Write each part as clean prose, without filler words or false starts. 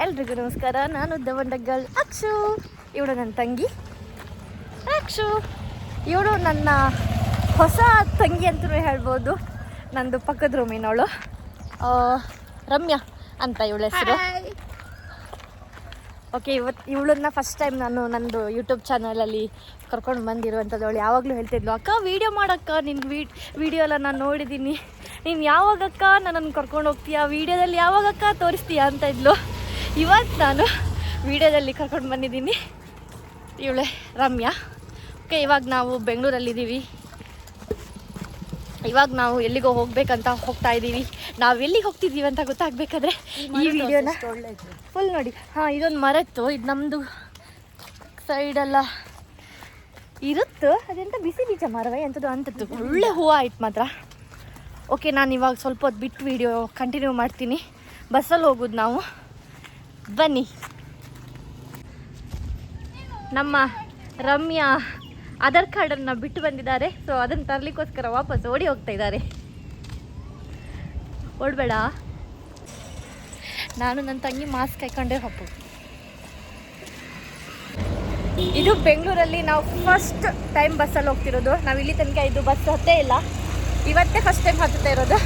ಎಲ್ರಿಗೂ ನಮಸ್ಕಾರ. ನಾನು ದವಂಡಗಲ್ ಅಕ್ಷು. ಇವಳು ನನ್ನ ತಂಗಿ ಅಕ್ಷು. ಇವಳು ನನ್ನ ಹೊಸ ತಂಗಿ ಅಂತಲೂ ಹೇಳ್ಬೋದು. ನಂದು ಪಕ್ಕದ ರೂಮಿನವಳು ರಮ್ಯಾ ಅಂತ ಇವಳ ಹೆಸರು. ಓಕೆ, ಇವಳನ್ನ ಫಸ್ಟ್ ಟೈಮ್ ನಾನು ನಂದು ಯೂಟ್ಯೂಬ್ ಚಾನಲಲ್ಲಿ ಕರ್ಕೊಂಡು ಬಂದಿರುವಂಥದ್ದು. ಅವಳು ಯಾವಾಗಲೂ ಹೇಳ್ತಿದ್ಲು, ಅಕ್ಕ ವೀಡಿಯೋ ಮಾಡಕ್ಕ, ನಿನ್ನ ವೀಡಿಯೋ ಎಲ್ಲ ನಾನು ನೋಡಿದ್ದೀನಿ, ನೀನು ಯಾವಾಗಕ್ಕ ನನ್ನನ್ನು ಕರ್ಕೊಂಡು ಹೋಗ್ತೀಯಾ, ವೀಡಿಯೋದಲ್ಲಿ ಯಾವಾಗಕ್ಕ ತೋರಿಸ್ತೀಯಾ ಅಂತ ಇದ್ಲು. ಇವತ್ತು ನಾನು ವೀಡಿಯೋದಲ್ಲಿ ಕರ್ಕೊಂಡು ಬಂದಿದ್ದೀನಿ. ಇವಳೆ ರಮ್ಯಾ. ಓಕೆ, ಇವಾಗ ನಾವು ಬೆಂಗಳೂರಲ್ಲಿದ್ದೀವಿ. ಇವಾಗ ನಾವು ಎಲ್ಲಿಗೋ ಹೋಗ್ಬೇಕಂತ ಹೋಗ್ತಾ ಇದ್ದೀವಿ. ನಾವು ಎಲ್ಲಿಗೆ ಹೋಗ್ತಿದ್ದೀವಿ ಅಂತ ಗೊತ್ತಾಗಬೇಕಾದ್ರೆ ಈ ವಿಡಿಯೋನ ಫುಲ್ ನೋಡಿ. ಹಾಂ, ಇದೊಂದು ಮರತ್ತು, ಇದು ನಮ್ಮದು ಸೈಡೆಲ್ಲ ಇರುತ್ತೆ. ಅದೆಂತ ಬಿಸಿ ಬೀಜ ಮರವೇ ಎಂಥದ್ದು ಅಂತದ್ದು, ಒಳ್ಳೆ ಹೂವು ಆಯ್ತು ಮಾತ್ರ. ಓಕೆ, ನಾನು ಇವಾಗ ಸ್ವಲ್ಪ ಹೊತ್ತು ಬಿಟ್ಟು ವಿಡಿಯೋ ಕಂಟಿನ್ಯೂ ಮಾಡ್ತೀನಿ. ಬಸ್ಸಲ್ಲಿ ಹೋಗೋದು ನಾವು, ಬನ್ನಿ. ನಮ್ಮ ರಮ್ಯಾ ಆಧಾರ್ ಕಾರ್ಡನ್ನು ಬಿಟ್ಟು ಬಂದಿದ್ದಾರೆ. ಸೊ ಅದನ್ನು ತರಲಿಕ್ಕೋಸ್ಕರ ವಾಪಸ್ ಓಡಿ ಹೋಗ್ತಾ ಇದ್ದಾರೆ. ಓಡಬೇಡ. ನಾನು ನನ್ನ ತಂಗಿ ಮಾಸ್ಕ್ ಹಾಕೊಂಡೇ ಹೋಗ್ಬೋದು. ಇದು ಬೆಂಗಳೂರಲ್ಲಿ ನಾವು ಫಸ್ಟ್ ಟೈಮ್ ಬಸ್ಸಲ್ಲಿ ಹೋಗ್ತಿರೋದು. ನಾವು ಇಲ್ಲಿ ತನಕ ಇದು ಬಸ್ ಹತ್ತೇ ಇಲ್ಲ, ಇವತ್ತೇ ಫಸ್ಟ್ ಟೈಮ್ ಹತ್ತುತ್ತಾ ಇರೋದು.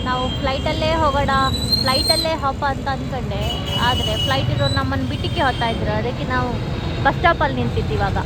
ನಾವು ಫ್ಲೈಟಲ್ಲೇ ಹೋಗೋಣ, ಫ್ಲೈಟಲ್ಲೇ ಹಾಪ ಅಂತ ಅಂದ್ಕೊಂಡೆ. ಆದರೆ ಫ್ಲೈಟ್ ಇರೋರು ನಮ್ಮನ್ನು ಬಿಟ್ಟಿಗೆ ಹೋಗ್ತಾ ಇದ್ರು. ಅದಕ್ಕೆ ನಾವು ಬಸ್ ಸ್ಟಾಪಲ್ಲಿ ನಿಂತಿದ್ದು ಇವಾಗ.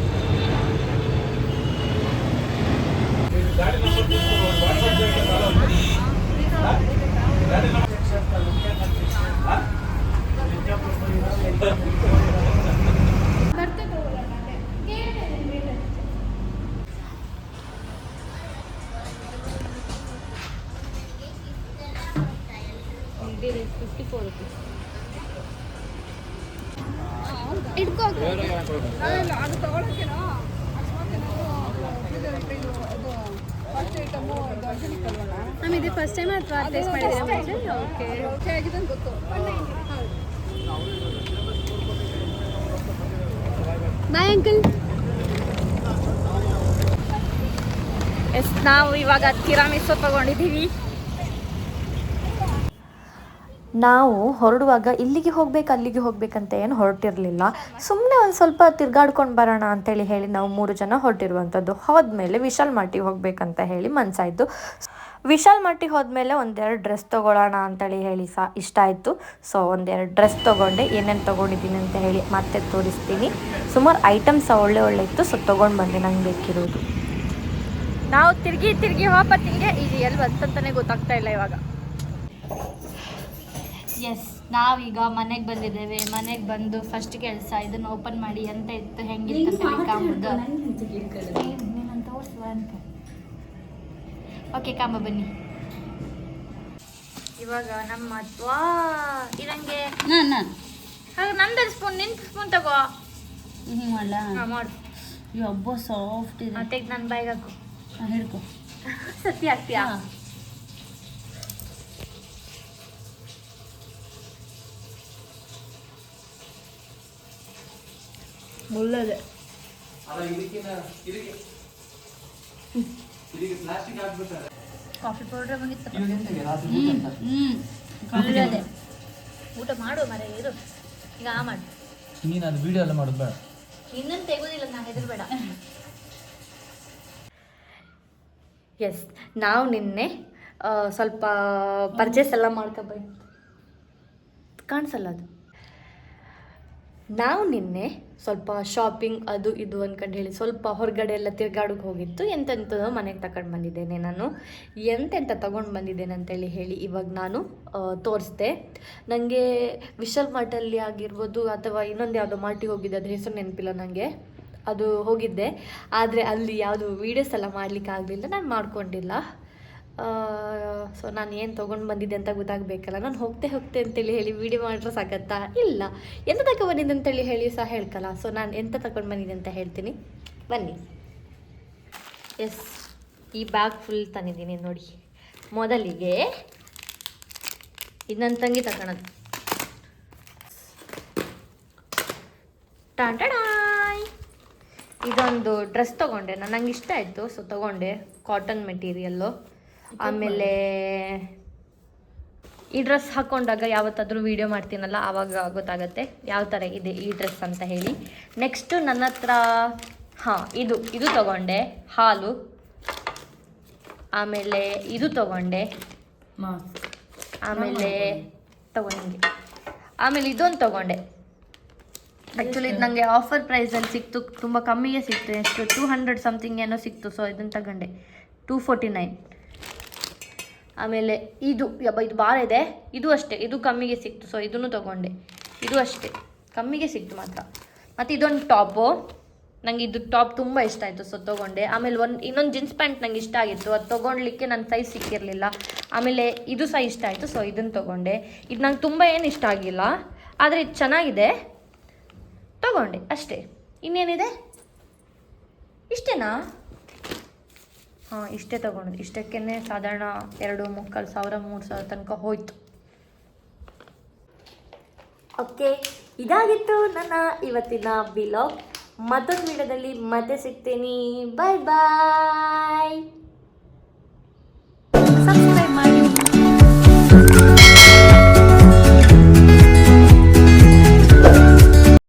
ಇಟ್ಕೋ ಮ್ಯಾಮ್, ಇದು ಫಸ್ಟ್ ಟೈಮ್ ಅಥವಾ ಟೇಸ್ಟ್ ಮಾಡಿದ್ದೀರಾ? ಓಕೆ ಆಗಿದೆ ಅಂತ ಗೊತ್ತು. Bye uncle. ಎಸ್, ನಾವು ಇವಾಗ ತಿರಾಮಿಸು ತಗೊಂಡಿದ್ದೀವಿ. ನಾವು ಹೊರಡುವಾಗ ಇಲ್ಲಿಗೆ ಹೋಗ್ಬೇಕು ಅಲ್ಲಿಗೆ ಹೋಗ್ಬೇಕಂತ ಏನು ಹೊರಟಿರಲಿಲ್ಲ. ಸುಮ್ಮನೆ ಒಂದು ಸ್ವಲ್ಪ ತಿರ್ಗಾಡ್ಕೊಂಡು ಬರೋಣ ಅಂತೇಳಿ ಹೇಳಿ ನಾವು 3 ಜನ ಹೊರಟಿರುವಂಥದ್ದು. ಹೋದ್ಮೇಲೆ ವಿಶಾಲ್ ಮಟ್ಟಿಗೆ ಹೋಗ್ಬೇಕಂತ ಹೇಳಿ ಮನಸ್ಸಾಯಿತು. ವಿಶಾಲ್ ಮಟ್ಟಿಗೆ ಹೋದ್ಮೇಲೆ ಒಂದೆರಡು ಡ್ರೆಸ್ ತೊಗೊಳ್ಳೋಣ ಅಂತೇಳಿ ಹೇಳಿ ಇಷ್ಟ ಆಯಿತು. ಸೊ ಒಂದೆರಡು ಡ್ರೆಸ್ ತೊಗೊಂಡೆ. ಏನೇನು ತೊಗೊಂಡಿದ್ದೀನಿ ಅಂತ ಹೇಳಿ ಮತ್ತೆ ತೋರಿಸ್ತೀನಿ. ಸುಮಾರು ಐಟಮ್ಸ್ ಒಳ್ಳೆ ಇತ್ತು. ಸೊ ತೊಗೊಂಡು ಬಂದೆ ನಂಗೆ ಬೇಕಿರೋದು. ನಾವು ತಿರುಗಿ ವಾಪತ್ತಿಗೆ ಇದು ಎಲ್ಲಿ ಬಂತಂತಲೇ ಗೊತ್ತಾಗ್ತಾ ಇಲ್ಲ ಇವಾಗ. ಎಸ್, ನಾವೀಗ ಮನೆಗೆ ಬಂದಿದ್ದೇವೆ. ಮನೆಗೆ ಬಂದು ಫಸ್ಟ್ ಕೆಲಸ ಇದನ್ನು ಓಪನ್ ಮಾಡಿ ಎಂತ ಇತ್ತು ಹೆಂಗಿತ್ತು ಕಾಂಬುದು ನೀನಂತ ತೋರಿಸುವ ಅಂತ. ಓಕೆ, ಕಾಂಬ ಬನ್ನಿ. ಇವಾಗ ನಮ್ಮ ಇದಂಗೆ ಹಾಗೆ ನಂದು ಸ್ಪೂನ್, ನಿನ್ನ ಸ್ಪೂನ್ ತಗೋ. ಹಿಂಗೆ ಮಾಡಲ? ಹಾಂ, ಮಾಡು. ಒಬ್ಬ ಸಾಫ್ಟ್ ಇದೆ. ಮತ್ತೆ ನನ್ನ ಬಾಯಿಗೆ ಹಾಕು. ಹಿಡ್ಕೊ. ಸತ್ಯ ಹಾಕ್ತೀಯಾ? ಒಳ್ಳೆದೆ. ಕಾಫಿ ಪೌಡರ್ ಬಂದಿತ್ತು. ಊಟ ಮಾಡು ಮರ. ಇರು ಈಗ ಮಾಡು. ನೀನು ಅದು ವಿಡಿಯೋ ಎಲ್ಲ ಮಾಡೋದು ಬೇಡ. ಇನ್ನೊಂದು ತೆಗೋದಿಲ್ಲ, ನಾನು ಹೆದರ್ಬೇಡ. ಎಸ್, ನಾವು ನಿನ್ನೆ ಸ್ವಲ್ಪ ಪರ್ಚೇಸ್ ಎಲ್ಲ ಮಾಡ್ಕೊಬಂದು ಕಾಣಿಸಲ್ಲ ಅದು. ನಾವು ನಿನ್ನೆ ಸ್ವಲ್ಪ ಶಾಪಿಂಗ್ ಅದು ಇದು ಅಂದ್ಕೊಂಡು ಹೇಳಿ ಸ್ವಲ್ಪ ಹೊರಗಡೆ ಎಲ್ಲ ತಿರ್ಗಾಡೋಕೆ ಹೋಗಿತ್ತು. ಎಂತೆಂಥದೋ ಮನೆಗೆ ತಗೊಂಡು ಬಂದಿದ್ದೇನೆ. ನಾನು ಎಂತೆಂಥ ತೊಗೊಂಡು ಬಂದಿದ್ದೇನೆ ಅಂತೇಳಿ ಹೇಳಿ ಇವಾಗ ನಾನು ತೋರಿಸ್ದೆ. ನನಗೆ ವಿಶಾಲ್ ಮಾರ್ಟಲ್ಲಿ ಆಗಿರ್ಬೋದು ಅಥವಾ ಇನ್ನೊಂದು ಯಾವುದೋ ಮಾರ್ಟಿಗೆ ಹೋಗಿದ್ದೆ, ಅದ್ರ ಹೆಸರು ನೆನಪಿಲ್ಲ ನನಗೆ. ಅದು ಹೋಗಿದ್ದೆ, ಆದರೆ ಅಲ್ಲಿ ಯಾವುದು ವೀಡಿಯೋಸ್ ಎಲ್ಲ ಮಾಡಲಿಕ್ಕೆ ಆಗಲಿಲ್ಲ, ನಾನು ಮಾಡ್ಕೊಂಡಿಲ್ಲ. ಸೊ ನಾನು ಏನು ತೊಗೊಂಡು ಬಂದಿದ್ದೆ ಅಂತ ಗೊತ್ತಾಗಬೇಕಲ್ಲ. ನಾನು ಹೋಗ್ತೆ ಅಂತೇಳಿ ಹೇಳಿ ವೀಡಿಯೋ ಮಾಡಿದ್ರೆ ಸಾಕತ್ತಾ? ಇಲ್ಲ, ಎಂತ ತಗೊಂಡು ಬಂದಿದ್ದೆ ಅಂತೇಳಿ ಹೇಳಿ ಸಹ ಹೇಳ್ಕಲ್ಲ. ಸೊ ನಾನು ಎಂತ ತಗೊಂಡು ಬಂದಿದ್ದೆ ಅಂತ ಹೇಳ್ತೀನಿ, ಬನ್ನಿ. ಎಸ್, ಈ ಬ್ಯಾಗ್ ಫುಲ್ ತಂದಿದ್ದೀನಿ ನೋಡಿ. ಮೊದಲಿಗೆ ಇದು ನನ್ನ ತಂಗಿ ತಗೊಳೋದು. ಟಾಂಟಾಡಾಯ್, ಇದೊಂದು ಡ್ರೆಸ್ ತೊಗೊಂಡೆ. ನಂಗೆ ಇಷ್ಟ ಆಯಿತು, ಸೊ ತೊಗೊಂಡೆ. Cotton material. ಆಮೇಲೆ ಈ ಡ್ರೆಸ್ ಹಾಕ್ಕೊಂಡಾಗ ಯಾವತ್ತಾದರೂ ವೀಡಿಯೋ ಮಾಡ್ತೀನಲ್ಲ ಆವಾಗ ಗೊತ್ತಾಗುತ್ತೆ ಯಾವ ಥರ ಇದೆ ಈ ಡ್ರೆಸ್ ಅಂತ ಹೇಳಿ. ನೆಕ್ಸ್ಟು ನನ್ನ ಹತ್ರ ಇದು ತಗೊಂಡೆ, ಹಾಲು. ಆಮೇಲೆ ಇದು ತಗೊಂಡೆ, ಆಮೇಲೆ ಆಮೇಲೆ ಇದೊಂದು ತಗೊಂಡೆ. ಆ್ಯಕ್ಚುಲಿ ಇದು ನನಗೆ ಆಫರ್ ಪ್ರೈಸಲ್ಲಿ ಸಿಕ್ತು, ತುಂಬ ಕಮ್ಮಿಗೆ ಸಿಕ್ತು. ಎಷ್ಟು 200 ಸಮಥಿಂಗ್ ಏನೋ ಸಿಕ್ತು. ಸೊ ಇದನ್ನು ತಗೊಂಡೆ 249. ಆಮೇಲೆ ಇದು ಭಾಳ ಇದೆ. ಇದು ಅಷ್ಟೇ, ಇದು ಕಮ್ಮಿಗೆ ಸಿಕ್ತು. ಸೊ ಇದನ್ನು ತೊಗೊಂಡೆ. ಇದು ಅಷ್ಟೇ ಕಮ್ಮಿಗೆ ಸಿಕ್ತು ಮಾತ್ರ. ಮತ್ತು ಇದೊಂದು ಟಾಪು, ನನಗೆ ಇದು ಟಾಪ್ ತುಂಬ ಇಷ್ಟ ಆಯಿತು. ಸೊ ತೊಗೊಂಡೆ. ಆಮೇಲೆ ಇನ್ನೊಂದು ಜೀನ್ಸ್ ಪ್ಯಾಂಟ್ ನಂಗೆ ಇಷ್ಟ ಆಗಿತ್ತು, ಅದು ತೊಗೊಳ್ಲಿಕ್ಕೆ ನನ್ನ ಸೈಜ್ ಸಿಕ್ಕಿರಲಿಲ್ಲ. ಆಮೇಲೆ ಇದು ಸಹ ಇಷ್ಟ ಆಯಿತು. ಸೊ ಇದನ್ನು ತೊಗೊಂಡೆ. ಇದು ನಂಗೆ ತುಂಬ ಏನು ಇಷ್ಟ ಆಗಿಲ್ಲ, ಆದರೆ ಇದು ಚೆನ್ನಾಗಿದೆ, ತಗೊಂಡೆ ಅಷ್ಟೇ. ಇನ್ನೇನಿದೆ, ಇಷ್ಟೇನಾ? ಇಷ್ಟೇ ತೊಗೊಂಡು. ಇಷ್ಟಕ್ಕೇ ಸಾಧಾರಣ 2,3,000 ತನಕ ಹೋಯ್ತು. ಓಕೆ, ಇದಾಗಿತ್ತು ನನ್ನ ಇವತ್ತಿನ ವ್ಲಾಗ್. ಮತ್ತೊಂದು ವಿಡಿಯೋದಲ್ಲಿ ಮತ್ತೆ ಸಿಗ್ತೀನಿ. ಬಾಯ್ ಬಾಯ್.